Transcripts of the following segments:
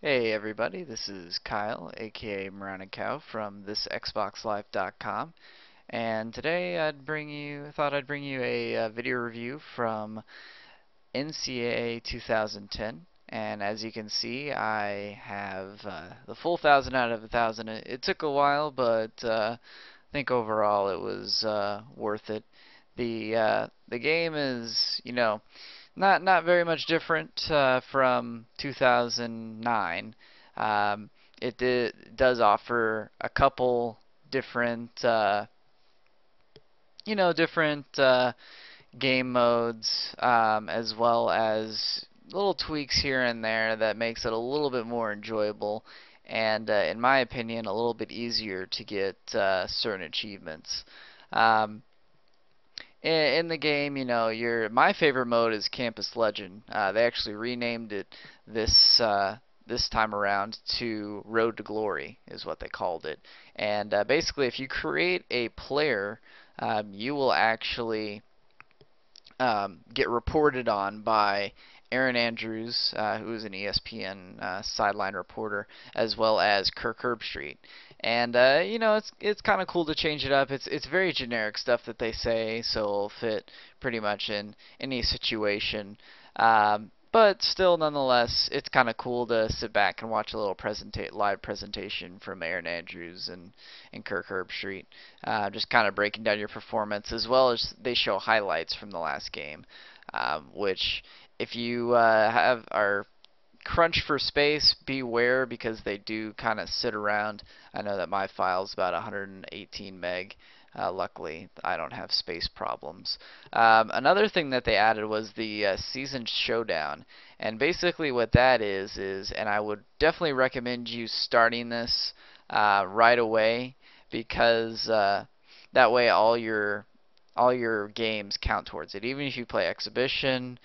Hey everybody, this is Kyle, aka Marana Cow from thisxboxlife.com, and today thought I'd bring you a video review from NCAA 2010. And as you can see, I have the full 1,000 out of 1,000. It took a while, but I think overall it was worth it. The game is, not very much different from 2009. It does offer a couple different, different game modes, as well as little tweaks here and there that makes it a little bit more enjoyable, and in my opinion, a little bit easier to get certain achievements. Um, in the game, your my favorite mode is Campus Legend. They actually renamed it this time around to Road to Glory is what they called it. And basically, if you create a player, you will actually get reported on by Aaron Andrews, who is an ESPN sideline reporter, as well as Kirk Herbstreit. And it's kind of cool to change it up. It's very generic stuff that they say, so it'll fit pretty much in any situation. But still, nonetheless, it's kind of cool to sit back and watch a little live presentation from Aaron Andrews and Kirk Herbstreit, just kind of breaking down your performance, as well as they show highlights from the last game, which if you are crunch for space, beware because they do kind of sit around. I know that my file is about 118 meg. Luckily, I don't have space problems. Another thing that they added was the season showdown, and basically what that is, and I would definitely recommend you starting this right away because that way all your games count towards it. Even if you play exhibition,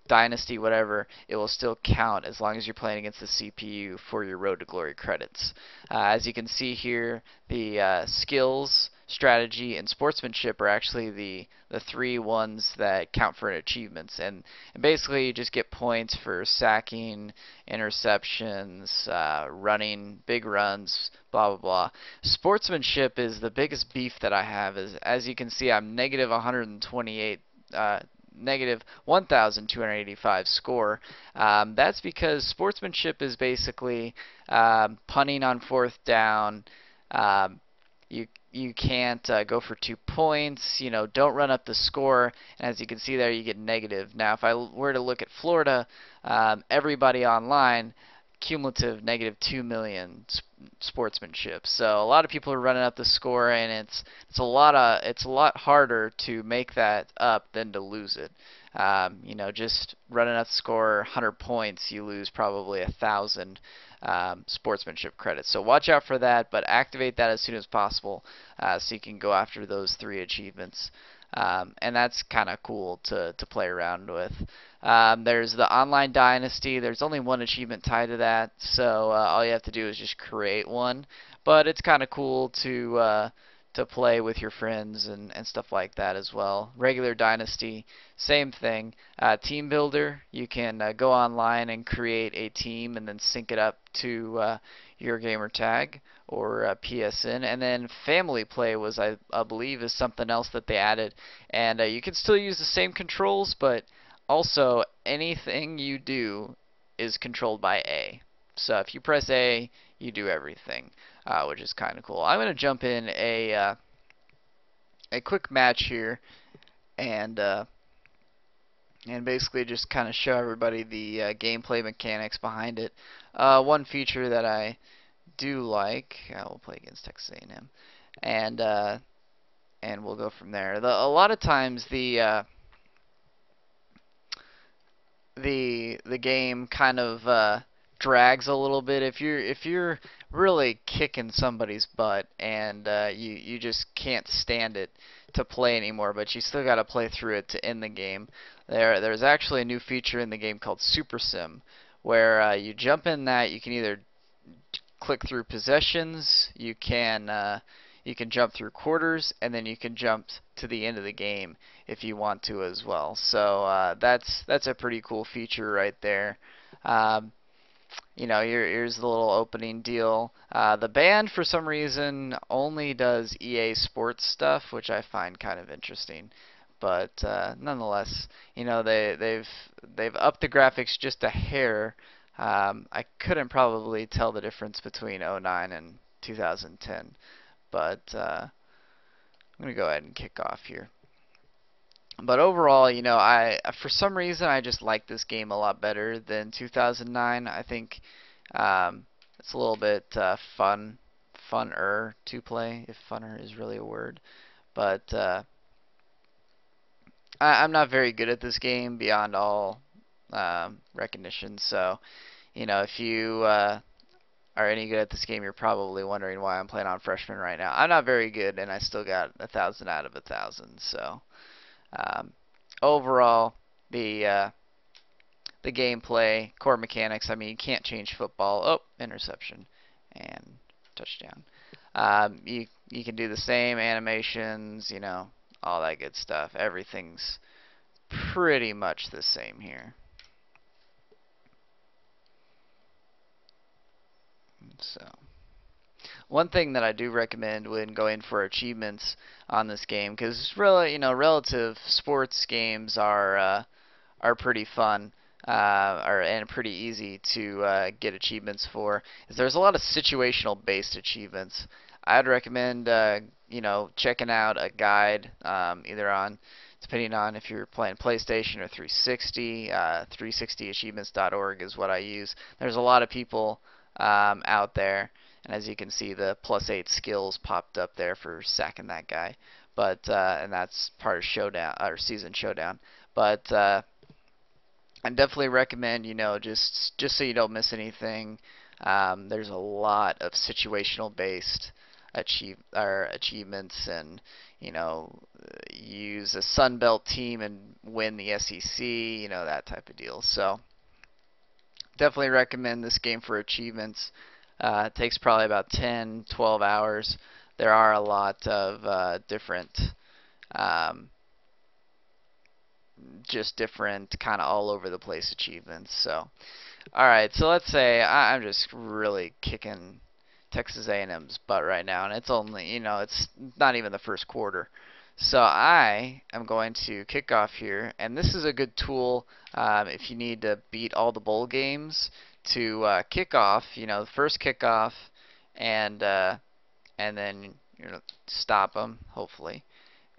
Dynasty, whatever, it will still count as long as you're playing against the CPU for your Road to Glory credits. As you can see here, the skills, strategy, and sportsmanship are actually the three ones that count for achievements. And basically, you just get points for sacking, interceptions, running, big runs, blah, blah, blah. Sportsmanship is the biggest beef that I have. As you can see, I'm negative 128. Negative 1,285 score. That's because sportsmanship is basically punting on fourth down. Um, you can't go for 2 points. Don't run up the score. And as you can see there, you get negative. Now, if I were to look at Florida, everybody online, cumulative negative 2 million sportsmanship. So a lot of people are running up the score, and it's a lot harder to make that up than to lose it. Just running up the score 100 points, you lose probably 1,000 sportsmanship credits. So watch out for that, but activate that as soon as possible so you can go after those 3 achievements. And that's kind of cool to play around with. There's the online dynasty. There's only one achievement tied to that, so all you have to do is just create one. But it's kind of cool to play with your friends and stuff like that as well. Regular dynasty, same thing. Team builder, you can go online and create a team and then sync it up to your gamer tag or PSN. And then family play was, I believe, is something else that they added. And you can still use the same controls, but also anything you do is controlled by A. So if you press A, you do everything, which is kind of cool. I'm going to jump in a quick match here and basically just kind of show everybody the gameplay mechanics behind it. One feature that I do like, we'll play against Texas A&M, and we'll go from there. A lot of times the game kind of drags a little bit if you're really kicking somebody's butt and you just can't stand it to play anymore, but you still got to play through it to end the game. There's actually a new feature in the game called Super Sim, where you jump in that. You can either click through possessions, you can jump through quarters, and then you can jump to the end of the game if you want to as well. So that's a pretty cool feature right there. here's the little opening deal. The band, for some reason, only does EA Sports stuff, which I find kind of interesting. But nonetheless, they've upped the graphics just a hair. I couldn't probably tell the difference between '09 and 2010, but I'm gonna go ahead and kick off here. But overall, I for some reason I just like this game a lot better than 2009. I think it's a little bit funner to play, if funner is really a word. But I'm not very good at this game beyond all recognition. So, if you are any good at this game, you're probably wondering why I'm playing on freshman right now. I'm not very good, and I still got 1,000 out of 1,000. So, um, overall, the the gameplay, core mechanics. I mean, you can't change football. Oh, interception and touchdown. You can do the same animations, all that good stuff. Everything's pretty much the same here. So, one thing that I do recommend when going for achievements on this game, because really, relative sports games are pretty fun, and pretty easy to get achievements for, is there's a lot of situational based achievements. I'd recommend checking out a guide, either on, depending on if you're playing PlayStation or 360. 360achievements.org is what I use. There's a lot of people out there, and as you can see, the +8 skills popped up there for sacking that guy. But and that's part of Showdown or Season Showdown. But I definitely recommend, just so you don't miss anything. There's a lot of situational based achievements, and use a Sun Belt team and win the SEC, that type of deal. So definitely recommend this game for achievements. It takes probably about 10, 12 hours. There are a lot of different just different kind of all over the place achievements. So, all right, so let's say I'm just really kicking Texas A&M's butt right now, and it's only, it's not even the first quarter. So I am going to kick off here, and this is a good tool if you need to beat all the bowl games to kick off, the first kickoff, and then stop them, hopefully,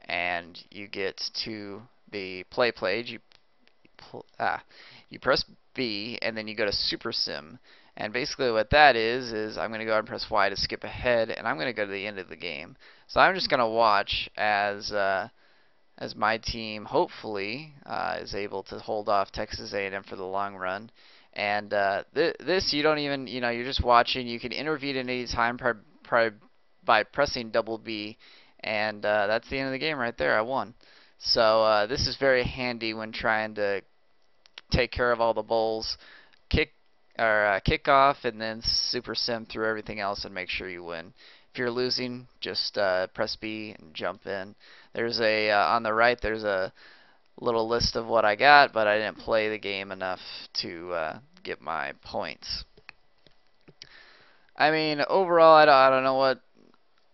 and you get to the play page. You press B, and then you go to Super Sim. And basically what that is I'm going to go ahead and press Y to skip ahead, and I'm going to go to the end of the game. So I'm just going to watch as my team hopefully is able to hold off Texas A&M for the long run. And this you don't even, you're just watching. You can intervene at any time by pressing double B, and that's the end of the game right there. I won. So this is very handy when trying to take care of all the bowls, kick off, and then super sim through everything else and make sure you win. If you're losing, just press B and jump in. There's a on the right. There's a little list of what I got, but I didn't play the game enough to get my points. I mean, overall, I don't know what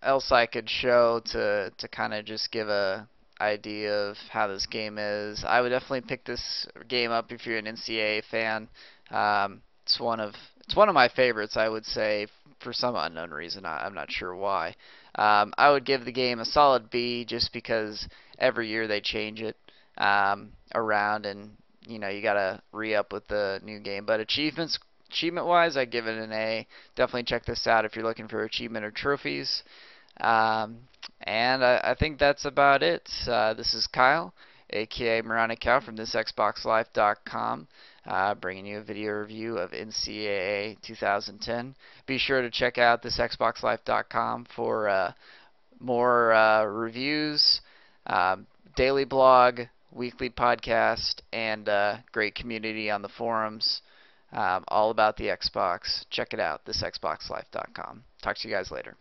else I could show to kind of just give a idea of how this game is. I would definitely pick this game up if you're an NCAA fan. It's one of my favorites, I would say, for some unknown reason. I'm not sure why. I would give the game a solid B just because every year they change it around, and you gotta re-up with the new game. But achievement-wise, I give it an A. Definitely check this out if you're looking for achievement or trophies. And I think that's about it. This is Kyle, aka Moronic Cow from thisXboxLife.com, bringing you a video review of NCAA 2010. Be sure to check out thisXboxLife.com for more reviews, daily blog, weekly podcast, and great community on the forums, all about the Xbox. Check it out, thisXboxLife.com. Talk to you guys later.